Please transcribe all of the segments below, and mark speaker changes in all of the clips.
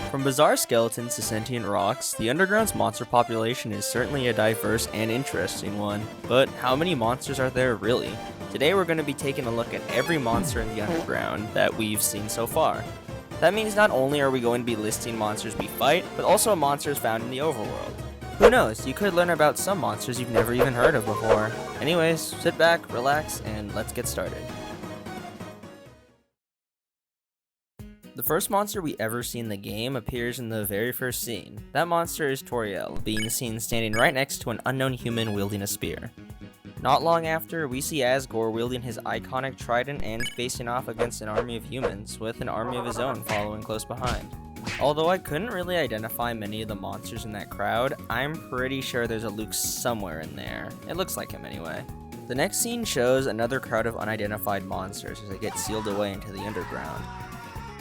Speaker 1: From bizarre skeletons to sentient rocks, the Underground's monster population is certainly a diverse and interesting one. But how many monsters are there really? Today we're going to be taking a look at every monster in the Underground that we've seen so far. That means not only are we going to be listing monsters we fight, but also monsters found in the overworld. Who knows, you could learn about some monsters you've never even heard of before. Anyways, sit back, relax, and let's get started. The first monster we ever see in the game appears in the very first scene. That monster is Toriel, being seen standing right next to an unknown human wielding a spear. Not long after, we see Asgore wielding his iconic trident and facing off against an army of humans, with an army of his own following close behind. Although I couldn't really identify many of the monsters in that crowd, I'm pretty sure there's a Luke somewhere in there. It looks like him anyway. The next scene shows another crowd of unidentified monsters as they get sealed away into the Underground.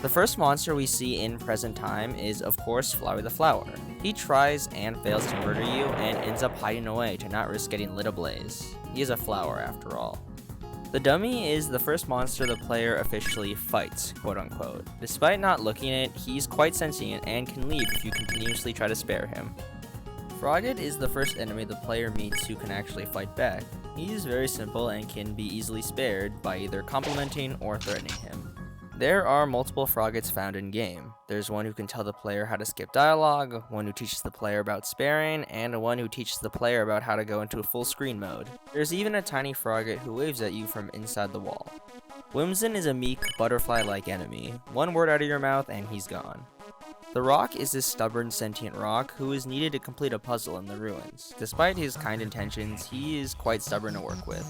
Speaker 1: The first monster we see in present time is, of course, Flowey the Flower. He tries and fails to murder you and ends up hiding away to not risk getting lit ablaze. He is a flower after all. The dummy is the first monster the player officially fights, quote unquote. Despite not looking it, he's quite sentient and can leave if you continuously try to spare him. Frogget is the first enemy the player meets who can actually fight back. He is very simple and can be easily spared by either complimenting or threatening him. There are multiple Froggets found in-game. There's one who can tell the player how to skip dialogue, one who teaches the player about sparing, and one who teaches the player about how to go into a full screen mode. There's even a tiny Frogget who waves at you from inside the wall. Whimsun is a meek, butterfly-like enemy. One word out of your mouth and he's gone. The Rock is this stubborn, sentient rock who is needed to complete a puzzle in the ruins. Despite his kind intentions, he is quite stubborn to work with.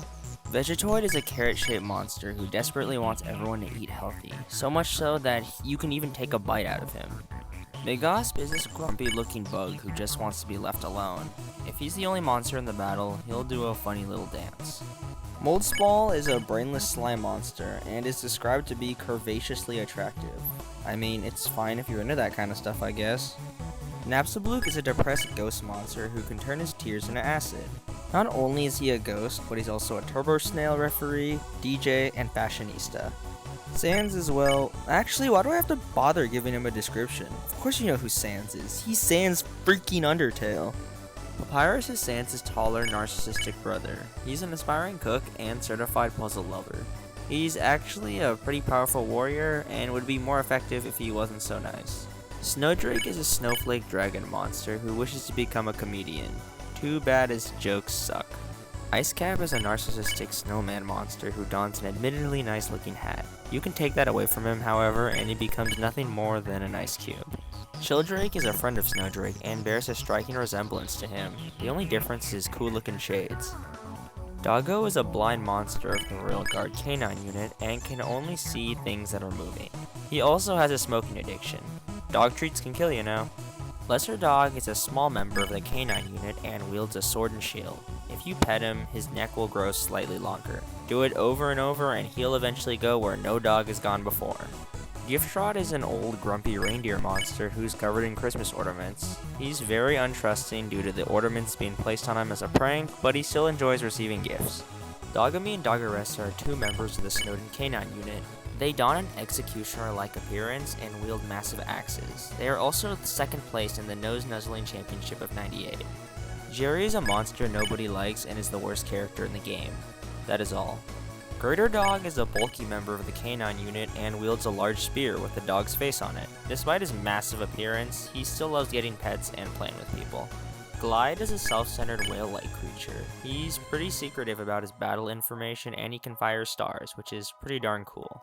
Speaker 1: Vegetoid is a carrot-shaped monster who desperately wants everyone to eat healthy, so much so that you can even take a bite out of him. Megasp is this grumpy-looking bug who just wants to be left alone. If he's the only monster in the battle, he'll do a funny little dance. Moldsball is a brainless slime monster and is described to be curvaceously attractive. I mean, it's fine if you're into that kind of stuff, I guess. Napstablook is a depressed ghost monster who can turn his tears into acid. Not only is he a ghost, but he's also a turbo snail referee, DJ, and fashionista. Sans as well. Actually, why do I have to bother giving him a description? Of course you know who Sans is. He's Sans freaking Undertale. Papyrus is Sans' taller, narcissistic brother. He's an aspiring cook and certified puzzle lover. He's actually a pretty powerful warrior and would be more effective if he wasn't so nice. Snowdrake is a snowflake dragon monster who wishes to become a comedian. Too bad his jokes suck. Icecap is a narcissistic snowman monster who dons an admittedly nice looking hat. You can take that away from him, however, and he becomes nothing more than an ice cube. Chilldrake is a friend of Snowdrake and bears a striking resemblance to him. The only difference is cool looking shades. Doggo is a blind monster of the Royal Guard Canine unit and can only see things that are moving. He also has a smoking addiction. Dog treats can kill you now. Lesser Dog is a small member of the Canine unit and wields a sword and shield. If you pet him, his neck will grow slightly longer. Do it over and over and he'll eventually go where no dog has gone before. Giftrod is an old grumpy reindeer monster who's covered in Christmas ornaments. He's very untrusting due to the ornaments being placed on him as a prank, but he still enjoys receiving gifts. Dogamy and Doggeressa are two members of the Snowden Canine unit. They don an executioner-like appearance and wield massive axes. They are also second place in the Nose Nuzzling Championship of '98. Jerry is a monster nobody likes and is the worst character in the game. That is all. Greater Dog is a bulky member of the Canine unit and wields a large spear with the dog's face on it. Despite his massive appearance, he still loves getting pets and playing with people. Glide is a self-centered whale-like creature. He's pretty secretive about his battle information and he can fire stars, which is pretty darn cool.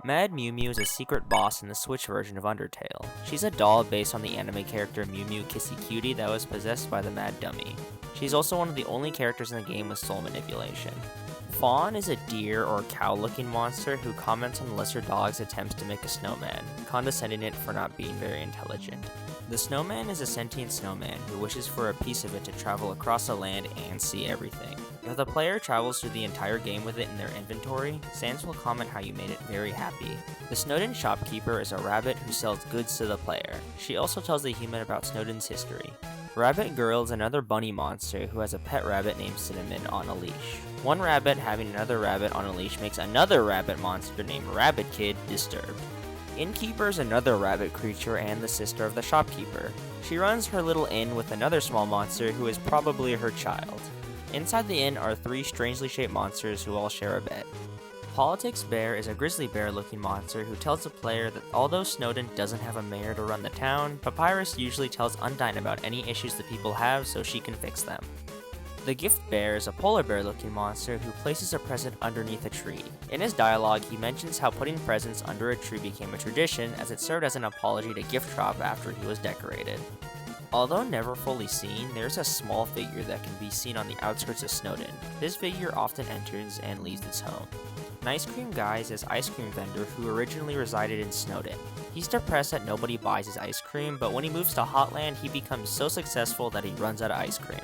Speaker 1: Mad Mew Mew is a secret boss in the Switch version of Undertale. She's a doll based on the anime character Mew Mew Kissy Cutie that was possessed by the Mad Dummy. She's also one of the only characters in the game with soul manipulation. Fawn is a deer or cow-looking monster who comments on Lesser Dog's attempts to make a snowman, condescending it for not being very intelligent. The snowman is a sentient snowman who wishes for a piece of it to travel across the land and see everything. If the player travels through the entire game with it in their inventory, Sans will comment how you made it very happy. The Snowden shopkeeper is a rabbit who sells goods to the player. She also tells the human about Snowden's history. Rabbit Girl is another bunny monster who has a pet rabbit named Cinnamon on a leash. One rabbit having another rabbit on a leash makes another rabbit monster named Rabbit Kid disturbed. Innkeeper is another rabbit creature and the sister of the shopkeeper. She runs her little inn with another small monster who is probably her child. Inside the inn are 3 strangely shaped monsters who all share a bed. Politics Bear is a grizzly bear looking monster who tells the player that although Snowden doesn't have a mayor to run the town, Papyrus usually tells Undyne about any issues the people have so she can fix them. The Gift Bear is a polar bear looking monster who places a present underneath a tree. In his dialogue, he mentions how putting presents under a tree became a tradition as it served as an apology to Gift Drop after he was decorated. Although never fully seen, there's a small figure that can be seen on the outskirts of Snowden. This figure often enters and leaves its home. Ice Cream Guy is his ice cream vendor who originally resided in Snowden. He's depressed that nobody buys his ice cream, but when he moves to Hotland, he becomes so successful that he runs out of ice cream.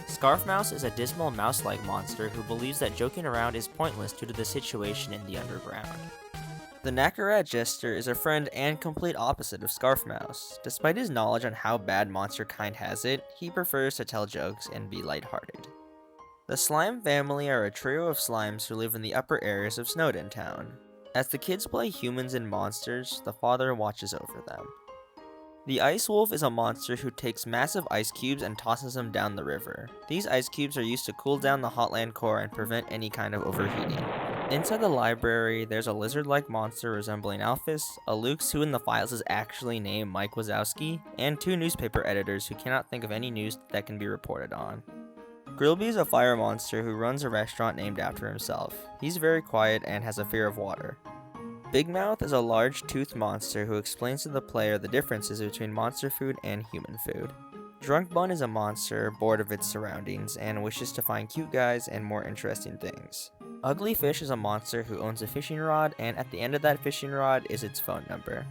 Speaker 1: Scarf Mouse is a dismal mouse-like monster who believes that joking around is pointless due to the situation in the underground. The Nakarat Jester is a friend and complete opposite of Scarf Mouse. Despite his knowledge on how bad monster kind has it, he prefers to tell jokes and be lighthearted. The Slime family are a trio of slimes who live in the upper areas of Snowdin Town. As the kids play humans and monsters, the father watches over them. The Ice Wolf is a monster who takes massive ice cubes and tosses them down the river. These ice cubes are used to cool down the Hotland core and prevent any kind of overheating. Inside the library, there's a lizard-like monster resembling Alphys, a Lux who in the files is actually named Mike Wazowski, and 2 newspaper editors who cannot think of any news that can be reported on. Grillby is a fire monster who runs a restaurant named after himself. He's very quiet and has a fear of water. Big Mouth is a large toothed monster who explains to the player the differences between monster food and human food. Drunk Bun is a monster bored of its surroundings and wishes to find cute guys and more interesting things. Ugly Fish is a monster who owns a fishing rod, and at the end of that fishing rod is its phone number.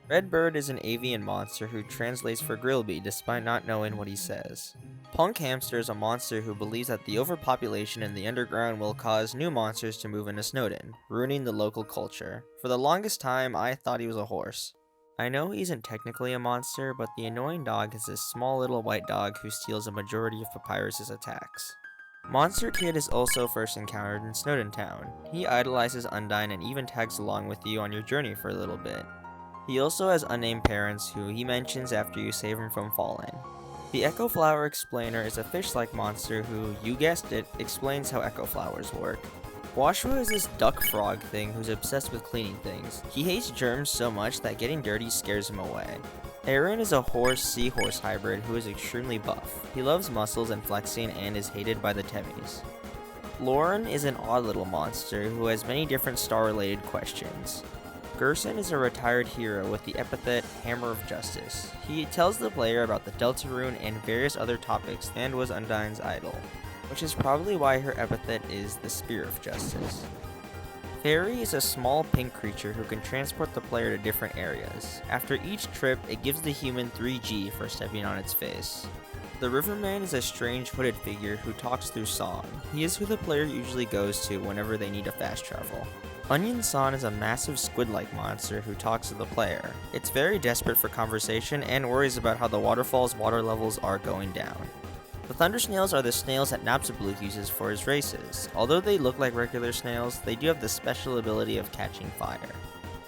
Speaker 1: Red Bird is an avian monster who translates for Grillby despite not knowing what he says. Punk Hamster is a monster who believes that the overpopulation in the underground will cause new monsters to move into Snowden, ruining the local culture. For the longest time, I thought he was a horse. I know he isn't technically a monster, but the annoying dog is this small little white dog who steals a majority of Papyrus's attacks. Monster Kid is also first encountered in Snowdin Town. He idolizes Undyne and even tags along with you on your journey for a little bit. He also has unnamed parents who he mentions after you save him from falling. The Echo Flower Explainer is a fish-like monster who, you guessed it, explains how echo flowers work. Washua is this duck frog thing who's obsessed with cleaning things. He hates germs so much that getting dirty scares him away. Aaron is a horse-seahorse hybrid who is extremely buff. He loves muscles and flexing and is hated by the Temmies. Lauren is an odd little monster who has many different star-related questions. Gerson is a retired hero with the epithet Hammer of Justice. He tells the player about the Deltarune and various other topics and was Undyne's idol, which is probably why her epithet is the Spear of Justice. Fairy is a small pink creature who can transport the player to different areas. After each trip, it gives the human 3G for stepping on its face. The Riverman is a strange hooded figure who talks through song. He is who the player usually goes to whenever they need a fast travel. Onion San is a massive squid-like monster who talks to the player. It's very desperate for conversation and worries about how the waterfall's water levels are going down. The Thunder Snails are the snails that Napstablook uses for his races. Although they look like regular snails, they do have the special ability of catching fire.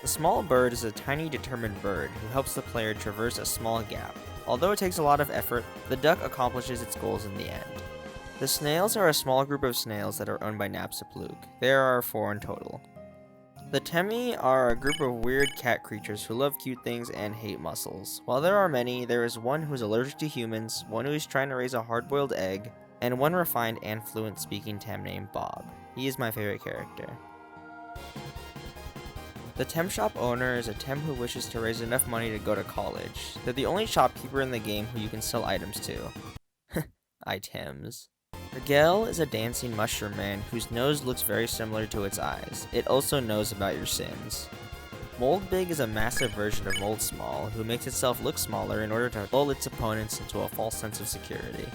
Speaker 1: The Small Bird is a tiny determined bird who helps the player traverse a small gap. Although it takes a lot of effort, the duck accomplishes its goals in the end. The Snails are a small group of snails that are owned by Napstablook. There are 4 in total. The Temmie are a group of weird cat creatures who love cute things and hate muscles. While there are many, there is one who is allergic to humans, one who is trying to raise a hard-boiled egg, and one refined and fluent-speaking Tem named Bob. He is my favorite character. The Tem shop owner is a Tem who wishes to raise enough money to go to college. They're the only shopkeeper in the game who you can sell items to. Items. Rigel is a dancing mushroom man whose nose looks very similar to its eyes. It also knows about your sins. Mold Big is a massive version of Mold Small who makes itself look smaller in order to lull its opponents into a false sense of security.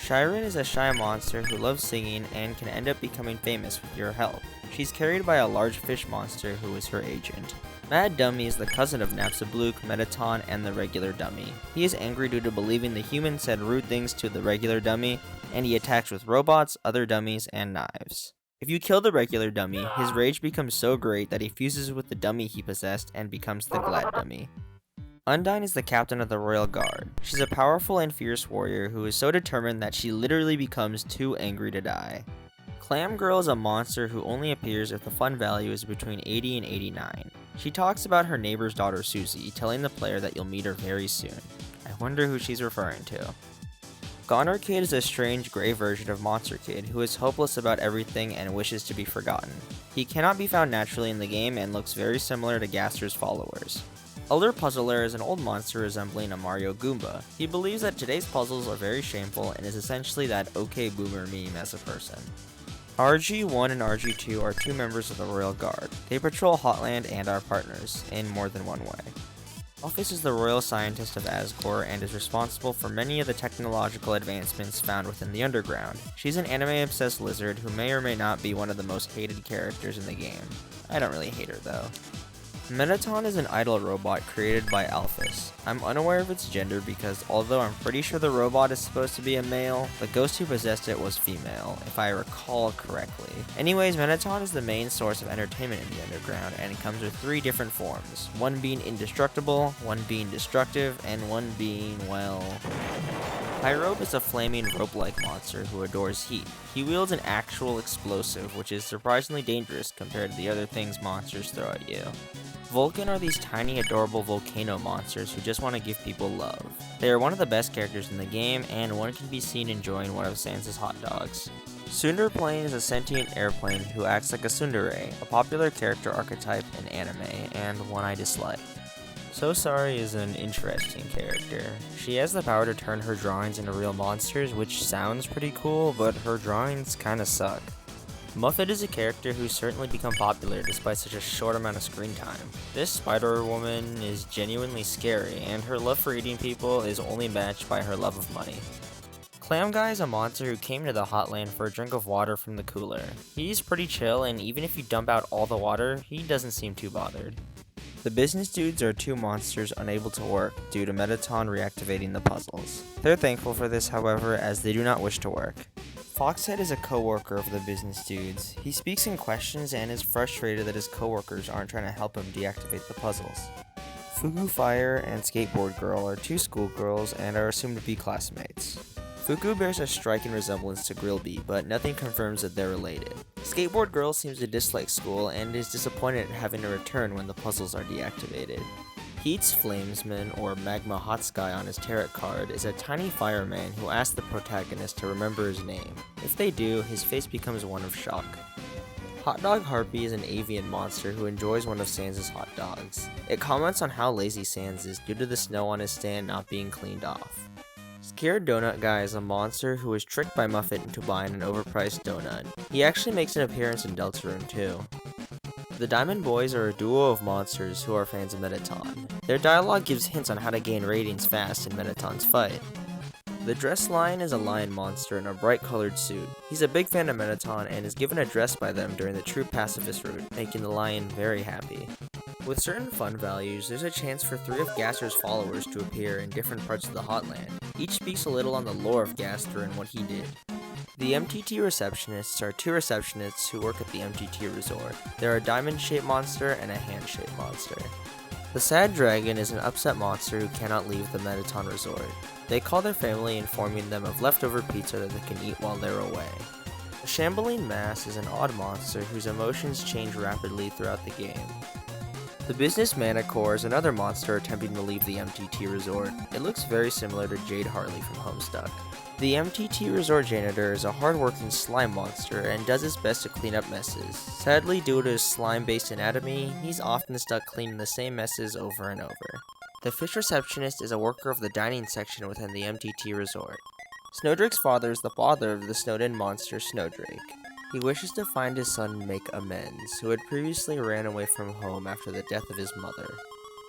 Speaker 1: Shiren is a shy monster who loves singing and can end up becoming famous with your help. She's carried by a large fish monster who is her agent. Mad Dummy is the cousin of Napstablook, Mettaton, and the regular dummy. He is angry due to believing the human said rude things to the regular dummy, and he attacks with robots, other dummies, and knives. If you kill the regular dummy, his rage becomes so great that he fuses with the dummy he possessed and becomes the Glad Dummy. Undyne is the captain of the Royal Guard. She's a powerful and fierce warrior who is so determined that she literally becomes too angry to die. Clam Girl is a monster who only appears if the fun value is between 80 and 89. She talks about her neighbor's daughter Susie, telling the player that you'll meet her very soon. I wonder who she's referring to. Goner Kid is a strange gray version of Monster Kid who is hopeless about everything and wishes to be forgotten. He cannot be found naturally in the game and looks very similar to Gaster's followers. Elder Puzzler is an old monster resembling a Mario Goomba. He believes that today's puzzles are very shameful and is essentially that OK Boomer meme as a person. RG1 and RG2 are two members of the Royal Guard. They patrol Hotland and are partners, in more than one way. Office is the royal scientist of Asgore and is responsible for many of the technological advancements found within the underground. She's an anime-obsessed lizard who may or may not be one of the most hated characters in the game. I don't really hate her though. Mettaton is an idle robot created by Alphys. I'm unaware of its gender because although I'm pretty sure the robot is supposed to be a male, the ghost who possessed it was female, if I recall correctly. Anyways, Mettaton is the main source of entertainment in the underground and it comes with 3 different forms, one being indestructible, one being destructive, and one being, well... Pyrope is a flaming rope-like monster who adores heat. He wields an actual explosive, which is surprisingly dangerous compared to the other things monsters throw at you. Vulcan are these tiny, adorable volcano monsters who just want to give people love. They are one of the best characters in the game, and one can be seen enjoying one of Sans' hot dogs. Sunderplane is a sentient airplane who acts like a tsundere, a popular character archetype in anime, and one I dislike. So Sorry is an interesting character. She has the power to turn her drawings into real monsters, which sounds pretty cool, but her drawings kinda suck. Muffet is a character who's certainly become popular despite such a short amount of screen time. This spider woman is genuinely scary, and her love for eating people is only matched by her love of money. Clam Guy is a monster who came to the Hotland for a drink of water from the cooler. He's pretty chill, and even if you dump out all the water, he doesn't seem too bothered. The business dudes are 2 monsters unable to work due to Mettaton reactivating the puzzles. They're thankful for this, however, as they do not wish to work. Foxhead is a co-worker of the business dudes. He speaks in questions and is frustrated that his co-workers aren't trying to help him deactivate the puzzles. Fugu Fire and Skateboard Girl are 2 schoolgirls and are assumed to be classmates. Fuku bears a striking resemblance to Grillby, but nothing confirms that they're related. Skateboard Girl seems to dislike school and is disappointed at having to return when the puzzles are deactivated. Heat's Flamesman, or Magma Hot Sky on his tarot card, is a tiny fireman who asks the protagonist to remember his name. If they do, his face becomes one of shock. Hot Dog Harpy is an avian monster who enjoys one of Sans' hot dogs. It comments on how lazy Sans is due to the snow on his stand not being cleaned off. Scared Donut Guy is a monster who was tricked by Muffet into buying an overpriced donut. He actually makes an appearance in Deltarune too. The Diamond Boys are a duo of monsters who are fans of Mettaton. Their dialogue gives hints on how to gain ratings fast in Mettaton's fight. The Dress Lion is a lion monster in a bright colored suit. He's a big fan of Mettaton and is given a dress by them during the True Pacifist route, making the lion very happy. With certain fun values, there's a chance for 3 of Gaster's followers to appear in different parts of the Hotland. Each speaks a little on the lore of Gaster and what he did. The MTT Receptionists are 2 receptionists who work at the MTT Resort. They're a diamond-shaped monster and a hand-shaped monster. The Sad Dragon is an upset monster who cannot leave the Mettaton Resort. They call their family, informing them of leftover pizza that they can eat while they're away. The Shambling Mass is an odd monster whose emotions change rapidly throughout the game. The Business Manicore is another monster attempting to leave the MTT Resort. It looks very similar to Jade Harley from Homestuck. The MTT Resort Janitor is a hard-working slime monster and does his best to clean up messes. Sadly, due to his slime-based anatomy, he's often stuck cleaning the same messes over and over. The Fish Receptionist is a worker of the dining section within the MTT Resort. Snowdrake's father is the father of the Snowden monster Snowdrake. He wishes to find his son and make amends, who had previously ran away from home after the death of his mother.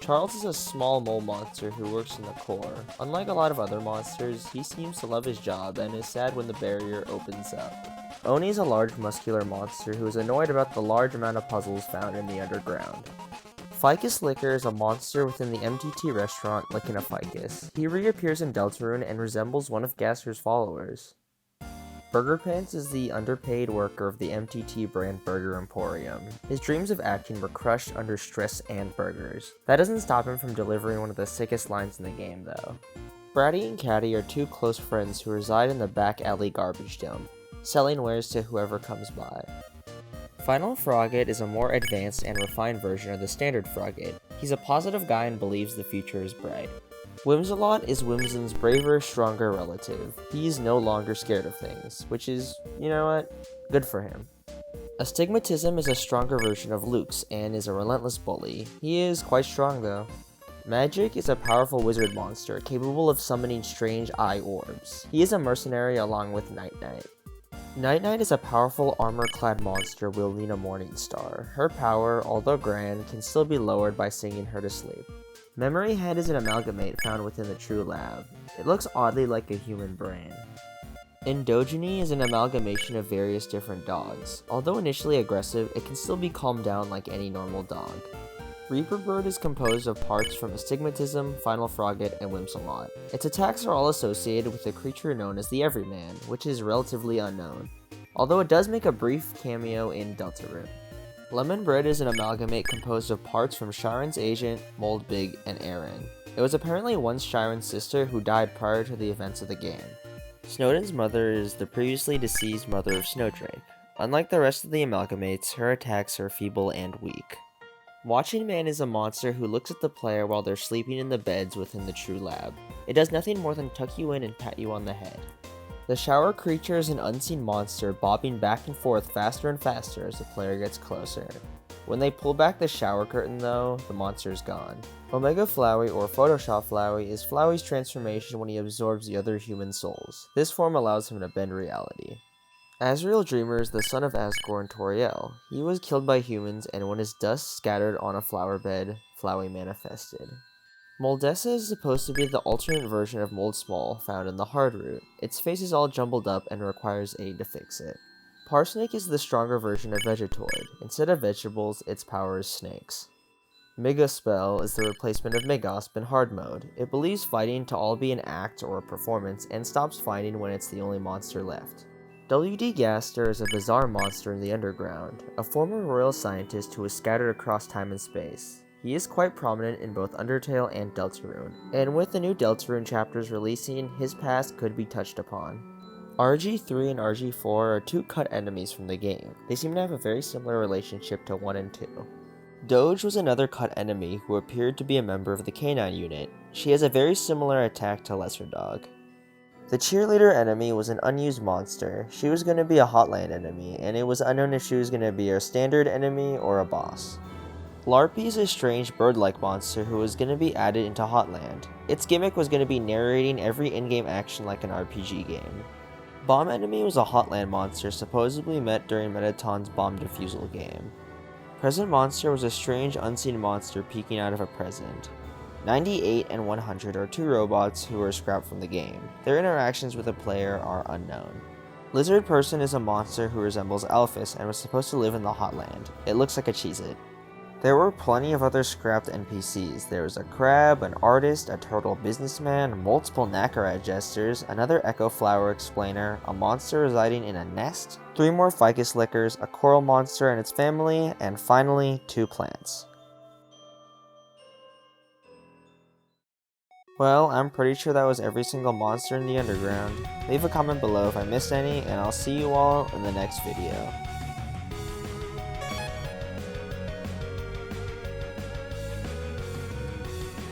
Speaker 1: Charles is a small mole monster who works in the core. Unlike a lot of other monsters, he seems to love his job and is sad when the barrier opens up. Oni is a large muscular monster who is annoyed about the large amount of puzzles found in the underground. Ficus Licker is a monster within the MTT restaurant licking a ficus. He reappears in Deltarune and resembles one of Gasser's followers. Burger Pants is the underpaid worker of the MTT brand Burger Emporium. His dreams of acting were crushed under stress and burgers. That doesn't stop him from delivering one of the sickest lines in the game, though. Bratty and Catty are two close friends who reside in the back alley garbage dump, selling wares to whoever comes by. Final Frogget is a more advanced and refined version of the standard Frogget. He's a positive guy and believes the future is bright. Whimsalot is Whimsun's braver, stronger relative. He's no longer scared of things, which is, you know what, good for him. Astigmatism is a stronger version of Luke's and is a relentless bully. He is quite strong though. Magic is a powerful wizard monster capable of summoning strange eye orbs. He is a mercenary along with Night Knight. Night Knight is a powerful armor-clad monster wielding a morning star. Her power, although grand, can still be lowered by singing her to sleep. Memory Head is an amalgamate found within the True Lab. It looks oddly like a human brain. Endogeny is an amalgamation of various different dogs. Although initially aggressive, it can still be calmed down like any normal dog. Reaper Bird is composed of parts from Astigmatism, Final Frogget, and Whimsalot. Its attacks are all associated with a creature known as the Everyman, which is relatively unknown, although it does make a brief cameo in Deltarune. Lemon Bread is an amalgamate composed of parts from Sharon's agent, Moldbig, and Aaron. It was apparently once Sharon's sister who died prior to the events of the game. Snowden's mother is the previously deceased mother of Snowdrake. Unlike the rest of the amalgamates, her attacks are feeble and weak. Watching Man is a monster who looks at the player while they're sleeping in the beds within the True Lab. It does nothing more than tuck you in and pat you on the head. The shower creature is an unseen monster bobbing back and forth faster and faster as the player gets closer. When they pull back the shower curtain though, the monster is gone. Omega Flowey or Photoshop Flowey is Flowey's transformation when he absorbs the other human souls. This form allows him to bend reality. Azrael Dreamer is the son of Asgore and Toriel. He was killed by humans and when his dust scattered on a flower bed, Flowey manifested. Moldessa is supposed to be the alternate version of Mold Small found in the Hard Route. Its face is all jumbled up and requires aid to fix it. Parsnake is the stronger version of Vegetoid. Instead of vegetables, its power is snakes. Megaspell is the replacement of Megasp in hard mode. It believes fighting to all be an act or a performance and stops fighting when it's the only monster left. W.D. Gaster is a bizarre monster in the underground, a former royal scientist who is scattered across time and space. He is quite prominent in both Undertale and Deltarune, and with the new Deltarune chapters releasing, his past could be touched upon. RG3 and RG4 are two cut enemies from the game. They seem to have a very similar relationship to 1 and 2. Doge was another cut enemy who appeared to be a member of the Canine unit. She has a very similar attack to Lesser Dog. The cheerleader enemy was an unused monster. She was going to be a Hotland enemy, and it was unknown if she was going to be a standard enemy or a boss. Larpy is a strange bird-like monster who was going to be added into Hotland. Its gimmick was going to be narrating every in-game action like an RPG game. Bomb Enemy was a Hotland monster supposedly met during Metaton's bomb defusal game. Present Monster was a strange unseen monster peeking out of a present. 98 and 100 are two robots who were scrapped from the game. Their interactions with the player are unknown. Lizard Person is a monster who resembles Alphys and was supposed to live in the Hotland. It looks like a Cheez-It. There were plenty of other scrapped NPCs. There was a crab, an artist, a turtle businessman, multiple Nakarat jesters, another Echo Flower explainer, a monster residing in a nest, 3 more Ficus Lickers, a coral monster and its family, and finally, 2 plants. Well, I'm pretty sure that was every single monster in the underground. Leave a comment below if I missed any, and I'll see you all in the next video.